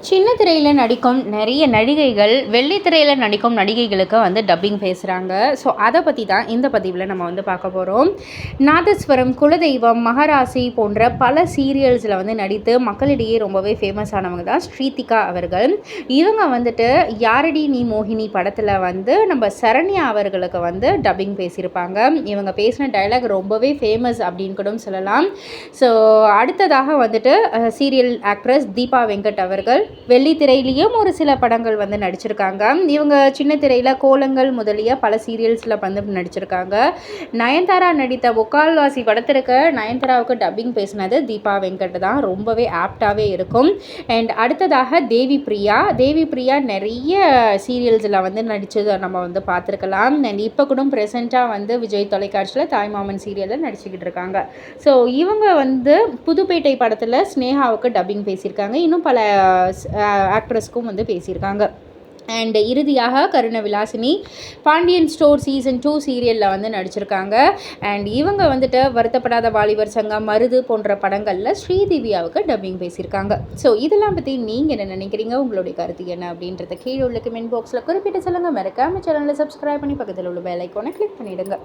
சின்ன திரையில் நடிக்கும் நிறைய நடிகைகள் வெள்ளித்திரையில் நடிக்கும் நடிகைகளுக்கு வந்து டப்பிங் பேசுகிறாங்க. ஸோ அதை பற்றி தான் இந்த பதிவில் நம்ம வந்து பார்க்க போகிறோம். நாதஸ்வரம், குலதெய்வம், மகராசி போன்ற பல சீரியல்ஸில் வந்து நடித்து மக்களிடையே ரொம்பவே ஃபேமஸ் ஆனவங்க தான் ஸ்ரீதிகா அவர்கள். இவங்க வந்துட்டு யாரடி நீ மோகினி படத்தில் வந்து நம்ம சரண்யா அவர்களுக்கு வந்து டப்பிங் பேசியிருப்பாங்க. இவங்க பேசின டைலாக் ரொம்பவே ஃபேமஸ் அப்படின்னு கூட சொல்லலாம். ஸோ அடுத்ததாக வந்துட்டு சீரியல் ஆக்ட்ரஸ் தீபா வெங்கட் அவர்கள் வெள்ளித்திரையிலையும் ஒரு சில படங்கள் வந்து நடிச்சிருக்காங்க. இவங்க சின்ன திரையில் கோலங்கள் முதலிய பல சீரியல்ஸில் வந்து நடிச்சிருக்காங்க. நயன்தாரா நடித்த முக்கால்வாசி படத்திற்கு நயன்தாராவுக்கு டப்பிங் பேசினது தீபா வெங்கட் தான். ரொம்பவே ஆப்டாகவே இருக்கும். அண்ட் அடுத்ததாக தேவி பிரியா நிறைய சீரியல்ஸில் வந்து நடித்ததை நம்ம வந்து பார்த்துருக்கலாம். அண்ட் இப்போ கூட ப்ரெசண்ட்டாக வந்து விஜய் தொலைக்காட்சியில் தாய்மாமன் சீரியலில் நடிச்சுக்கிட்டு இருக்காங்க. ஸோ இவங்க வந்து புதுப்பேட்டை படத்தில் ஸ்னேகாவுக்கு டப்பிங் பேசியிருக்காங்க. இன்னும் பல ஆக்ட்ரஸ்க்கும் வந்து பேசியிருக்காங்க. அண்ட் இறுதியாக கருண விலாசினி பாண்டியன் ஸ்டோர் சீசன் 2 சீரியலில் வந்து நடிச்சிருக்காங்க. அண்ட் இவங்க வந்துட்டு வருத்தப்படாத வாலிபர் சங்கம், மருது போன்ற படங்களில் ஸ்ரீதிவ்யாவுக்கு டப்பிங் பேசியிருக்காங்க. ஸோ இதெல்லாம் பற்றி நீங்கள் என்ன நினைக்கிறீங்க? உங்களுடைய கருத்து என்ன அப்படின்றத கீழே உள்ள கமெண்ட் பாக்ஸில் குறிப்பிட்டு சொல்லுங்கள். மறக்காம சேனலில் சப்ஸ்கிரைப் பண்ணி பக்கத்தில் உள்ள பெல் ஐக்கானை கிளிக் பண்ணிவிடுங்க.